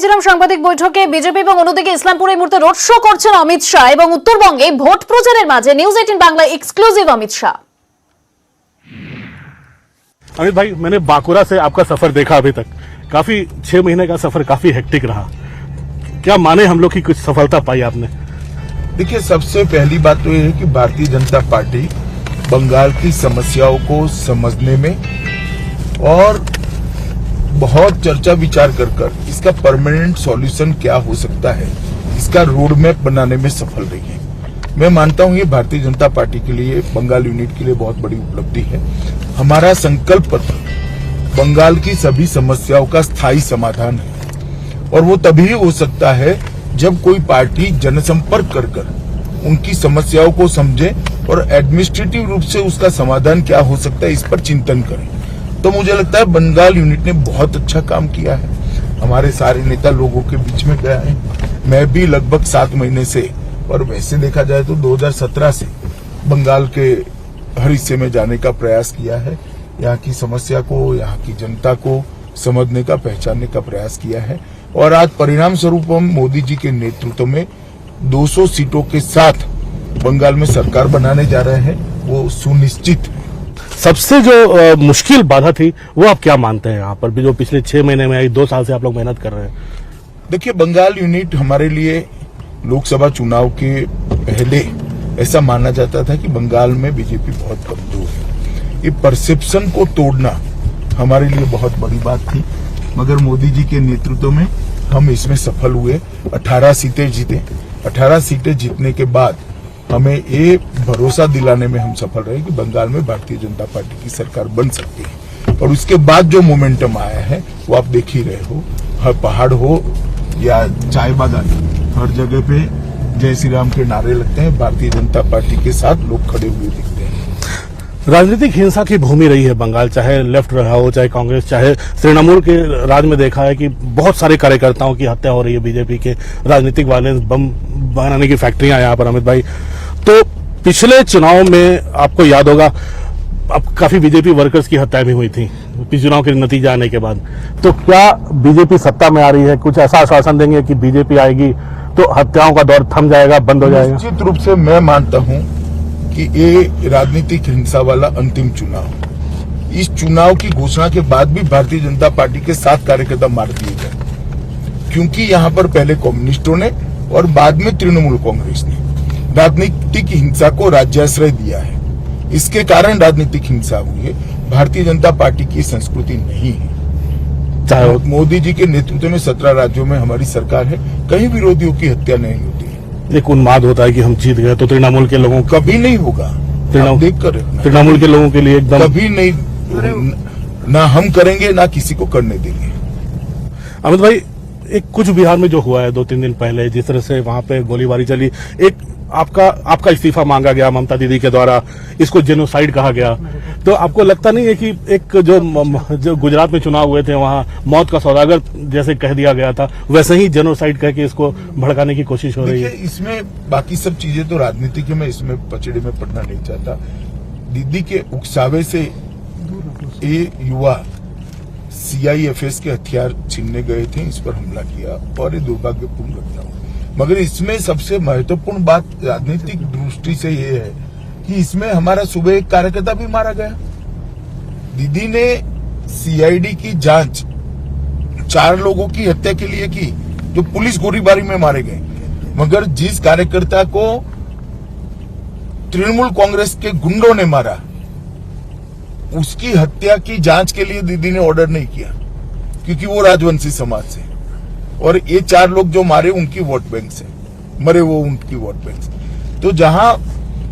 ছিলাম সাংবাদিক বৈঠকে বিজেপি এবং অন্যদিকে ইসলামপুরে এই মুহূর্তে রোড শো করছেন অমিত শাহ এবং উত্তরবঙ্গে ভোট প্রচারের মাঝে নিউজ 18 বাংলা এক্সক্লুসিভ অমিত শাহ। अमित भाई, मैंने बांकुरा से आपका सफर देखा अभी तक। काफी 6 महीने का सफर काफी हेक्टिक रहा। क्या माने हम लोग की कुछ सफलता पाई आपने? देखिए, सबसे पहली बात तो ये है कि भारतीय जनता पार्टी बंगाल की समस्याओं को समझने में और बहुत चर्चा विचार कर इसका परमानेंट सॉल्यूशन क्या हो सकता है, इसका रोड मैप बनाने में सफल रही है। मैं मानता हूं ये भारतीय जनता पार्टी के लिए, बंगाल यूनिट के लिए बहुत बड़ी उपलब्धि है। हमारा संकल्प पत्र बंगाल की सभी समस्याओं का स्थायी समाधान है और वो तभी हो सकता है जब कोई पार्टी जनसंपर्क कर उनकी समस्याओं को समझे और एडमिनिस्ट्रेटिव रूप से उसका समाधान क्या हो सकता है इस पर चिंतन करे। तो मुझे लगता है बंगाल यूनिट ने बहुत अच्छा काम किया है। हमारे सारे नेता लोगों के बीच में गया है। मैं भी लगभग 7 महीने से, और वैसे देखा जाए तो 2017 से बंगाल के हर हिस्से में जाने का प्रयास किया है। यहाँ की समस्या को, यहाँ की जनता को समझने का, पहचानने का प्रयास किया है और आज परिणाम स्वरूप हम मोदी जी के नेतृत्व में 200 सीटों के साथ बंगाल में सरकार बनाने जा रहे हैं। वो सुनिश्चित। सबसे जो मुश्किल बाधा थी वो आप क्या मानते हैं यहाँ पर भी, जो पिछले 6 महीने में आई, 2 साल से आप लोग मेहनत कर रहे हैं? देखिए, बंगाल यूनिट हमारे लिए लोकसभा चुनाव के पहले ऐसा माना जाता था कि बंगाल में बीजेपी बहुत कमजोर है। ये परसेप्शन को तोड़ना हमारे लिए बहुत बड़ी बात थी, मगर मोदी जी के नेतृत्व में हम इसमें सफल हुए। 18 सीटें जीते। 18 सीटें जीतने के बाद हमें ये भरोसा दिलाने में हम सफल रहे कि बंगाल में भारतीय जनता पार्टी की सरकार बन सकती है। और उसके बाद जो मोमेंटम आया है वो आप देख ही रहे हो। हर पहाड़ हो या चाय बागान, हर जगह पे जय श्री राम के नारे लगते हैं। भारतीय जनता पार्टी के साथ लोग खड़े हुए दिखते हैं। राजनीतिक हिंसा की भूमि रही है बंगाल, चाहे लेफ्ट रहा हो, चाहे कांग्रेस, चाहे तृणमूल के राज में देखा है कि बहुत सारे कार्यकर्ताओं की हत्या हो रही है। बीजेपी के राजनीतिक वायलेंस, बम बनाने की फैक्ट्रियां यहाँ पर। अमित भाई, तो पिछले चुनाव में आपको याद होगा, अब काफी बीजेपी वर्कर्स की हत्याएं भी हुई थी चुनाव के नतीजे आने के बाद। तो क्या बीजेपी सत्ता में आ रही है, कुछ ऐसा आश्वासन देंगे कि बीजेपी आएगी तो हत्याओं का दौर थम जाएगा, बंद हो जाएगा? निश्चित रूप से मैं मानता हूं कि ये राजनीतिक हिंसा वाला अंतिम चुनाव, इस चुनाव की घोषणा के बाद भी भारतीय जनता पार्टी के 7 कार्यकर्ता मार दिए गए, क्योंकि यहां पर पहले कम्युनिस्टों ने और बाद में तृणमूल कांग्रेस ने राजनीतिक हिंसा को राज्याश्रय दिया है। इसके कारण राजनीतिक हिंसा हुई है। भारतीय जनता पार्टी की संस्कृति नहीं है। चाहे मोदी जी के नेतृत्व में 17 राज्यों में हमारी सरकार है, कहीं विरोधियों की हत्या नहीं होती है। एक उन्माद होता है कि हम जीत गए तो तृणमूल के लोगों कभी नहीं होगा। तृणमूल के लोगों के लिए एकदम कभी नहीं, ना हम करेंगे ना किसी को करने देंगे। अमित भाई, एक कुछ बिहार में जो हुआ है 2-3 दिन पहले, जिस तरह से वहां पे गोलीबारी चली, एक आपका इस्तीफा मांगा गया ममता दीदी के द्वारा, इसको जेनोसाइड कहा गया, तो आपको लगता नहीं है कि एक जो गुजरात में चुनाव हुए थे वहां मौत का सौदागर जैसे कह दिया गया था, वैसे ही जेनोसाइड कह के इसको भड़काने की कोशिश हो रही है? इसमें बाकी सब चीजें तो राजनीतिक है, मैं इसमें पचड़े में पड़ना नहीं चाहता। दीदी के उकसावे से ये युवा CIFS के हथियार छीनने गए थे, इस पर हमला किया और ये दुर्भाग्यपूर्ण घटना हुई। मगर इसमें सबसे महत्वपूर्ण बात राजनीतिक दृष्टि से ये है कि इसमें हमारा सुबह एक कार्यकर्ता भी मारा गया। दीदी ने CID की जांच 4 लोगों की हत्या के लिए की जो पुलिस गोलीबारी में मारे गए, मगर जिस कार्यकर्ता को तृणमूल कांग्रेस के गुंडों ने मारा, उसकी हत्या की जांच के लिए दीदी ने ऑर्डर नहीं किया, क्योंकि वो राजवंशी समाज से, और ये 4 लोग जो मारे उनकी वोट बैंक से मरे, वो उनकी वोट बैंक से। तो जहां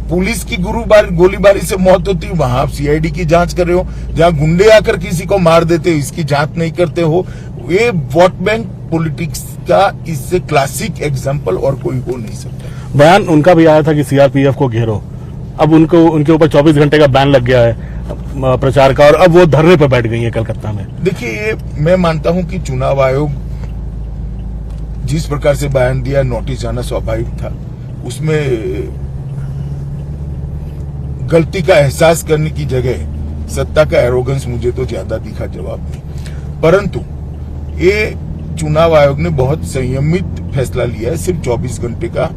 पुलिस की गोलीबारी से मौत होती है वहां आप CID की जांच कर रहे हो, जहां गुंडे आकर किसी को मार देते हो इसकी जांच नहीं करते हो। ये वोट बैंक पॉलिटिक्स का इससे क्लासिक एग्जांपल और कोई हो नहीं सकता। बयान उनका भी आया था कि CRPF को घेरो, अब उनके ऊपर 24 घंटे का बैन लग गया है प्रचार का, और अब वो धरने पर बैठ गई है कलकत्ता में। देखिए, ये मैं मानता हूं कि चुनाव आयोग जिस प्रकार से बयान दिया, नोटिस आना स्वाभाविक था। उसमें गलती का एहसास करने की जगह सत्ता का एरोगेंस मुझे तो ज्यादा दिखा जवाब में। परंतु ये चुनाव आयोग ने बहुत संयमित फैसला लिया है, सिर्फ 24 घंटे का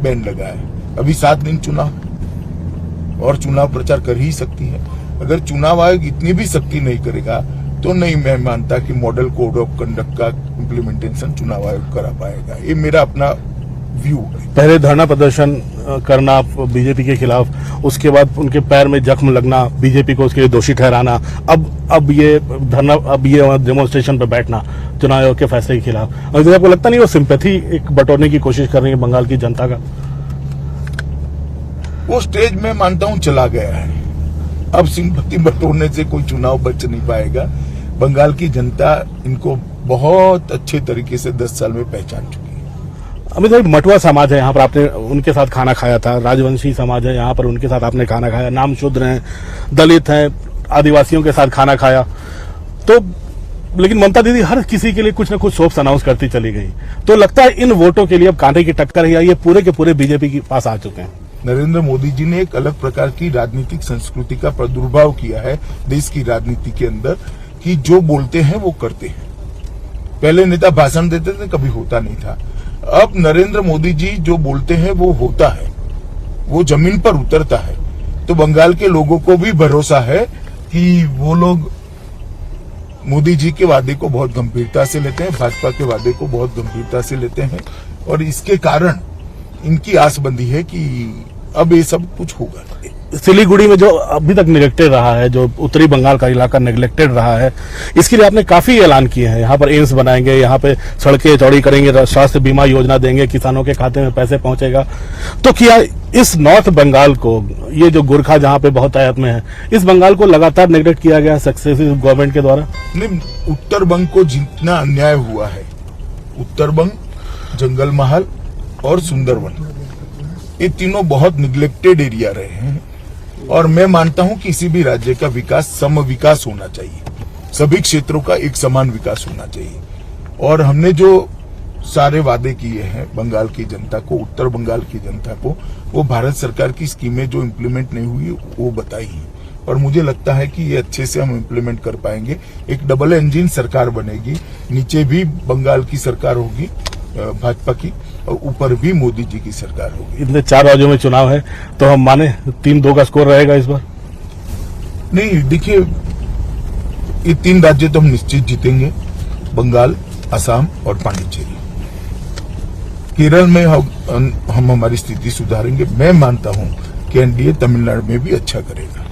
बैन लगा है। अभी 7 दिन चुनाव और चुनाव प्रचार कर ही सकती है। अगर चुनाव आयोग इतनी भी सख्ती नहीं करेगा तो नहीं मैं मानता कि मॉडल कोड ऑफ कंडक्ट का इम्प्लीमेंटेशन चुनाव आयोग करा पाएगा। ये मेरा अपना व्यू है। पहले धरना प्रदर्शन करना बीजेपी के खिलाफ, उसके बाद उनके पैर में जख्म लगना, बीजेपी को उसके लिए दोषी ठहराना, अब ये धरना, अब ये डेमोन्स्ट्रेशन पे बैठना चुनाव आयोग के फैसले के खिलाफ। और आपको लगता नहीं वो सिंपैथी एक बटोरने की कोशिश कर रही है बंगाल की जनता का? वो स्टेज में मानता हूं चला गया है। अब सिंपैथी बटोरने से कोई चुनाव बच नहीं पाएगा। बंगाल की जनता इनको बहुत अच्छे तरीके से 10 साल में पहचान चुकी है। अमित भाई, मटुआ समाज है यहाँ पर, आपने उनके साथ खाना खाया था। राजवंशी समाज है यहाँ पर, उनके साथ आपने खाना खाया। नाम शूद्र हैं, दलित हैं, आदिवासियों के साथ खाना खाया। तो लेकिन ममता दीदी हर किसी के लिए कुछ ना कुछ सोप्स अनाउंस करती चली गई। तो लगता है इन वोटों के लिए अब कांटे की टक्कर है, ये पूरे के पूरे बीजेपी के पास आ चुके हैं। नरेंद्र मोदी जी ने एक अलग प्रकार की राजनीतिक संस्कृति का प्रादुर्भाव किया है देश की राजनीति के अंदर, कि जो बोलते हैं वो करते हैं। पहले नेता भाषण देते थे, कभी होता नहीं था। अब नरेंद्र मोदी जी जो बोलते हैं वो होता है, वो जमीन पर उतरता है। तो बंगाल के लोगों को भी भरोसा है कि वो लोग मोदी जी के वादे को बहुत गंभीरता से लेते हैं, भाजपा के वादे को बहुत गंभीरता से लेते हैं, और इसके कारण इनकी आस बंधी है कि अब ये सब कुछ होगा। सिलीगुड़ी में जो अभी तक निगलेक्टेड रहा है, जो उत्तरी बंगाल का इलाका निगलेक्टेड रहा है, इसके लिए आपने काफी ऐलान किए हैं। यहाँ पर एम्स बनाएंगे, यहाँ पे सड़कें चौड़ी करेंगे, स्वास्थ्य बीमा योजना देंगे, किसानों के खाते में पैसे पहुंचेगा। तो क्या इस नॉर्थ बंगाल को, ये जो गोरखा जहाँ पे बहुत आयत में है, इस बंगाल को लगातार नेग्लेक्ट किया गया सक्सेसिव गवर्नमेंट के द्वारा? नहीं, उत्तर बंग को जितना अन्याय हुआ है, उत्तर बंग, जंगल महल और सुंदरवन, ये तीनों बहुत निगलेक्टेड एरिया रहे हैं। और मैं मानता हूं कि किसी भी राज्य का विकास सम विकास होना चाहिए, सभी क्षेत्रों का एक समान विकास होना चाहिए। और हमने जो सारे वादे किए हैं बंगाल की जनता को, उत्तर बंगाल की जनता को, वो भारत सरकार की स्कीमें जो इम्प्लीमेंट नहीं हुई वो बताई है। और मुझे लगता है कि ये अच्छे से हम इम्प्लीमेंट कर पाएंगे। एक डबल इंजन सरकार बनेगी, नीचे भी बंगाल की सरकार होगी भाजपा की, और ऊपर भी मोदी जी की सरकार होगी। इतने 4 राज्यों में चुनाव है, तो हम माने 3-2 का स्कोर रहेगा इस बार? नहीं, देखिए, ये 3 राज्य तो हम निश्चित जीतेंगे, बंगाल, असम और पांडिचेरी। केरल में हम हमारी स्थिति सुधारेंगे। मैं मानता हूं कि एनडीए तमिलनाडु में भी अच्छा करेगा।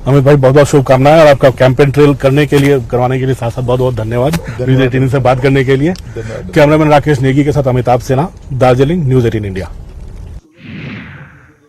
अमित भाई, बहुत बहुत शुभकामनाएं, और आपका कैंपेन ट्रेल करने के लिए, करवाने के लिए साथ साथ बहुत बहुत धन्यवाद न्यूज 18 से बात करने के लिए। कैमरामैन राकेश नेगी के साथ अमिताभ सिन्हा, दार्जिलिंग, न्यूज 18 इंडिया।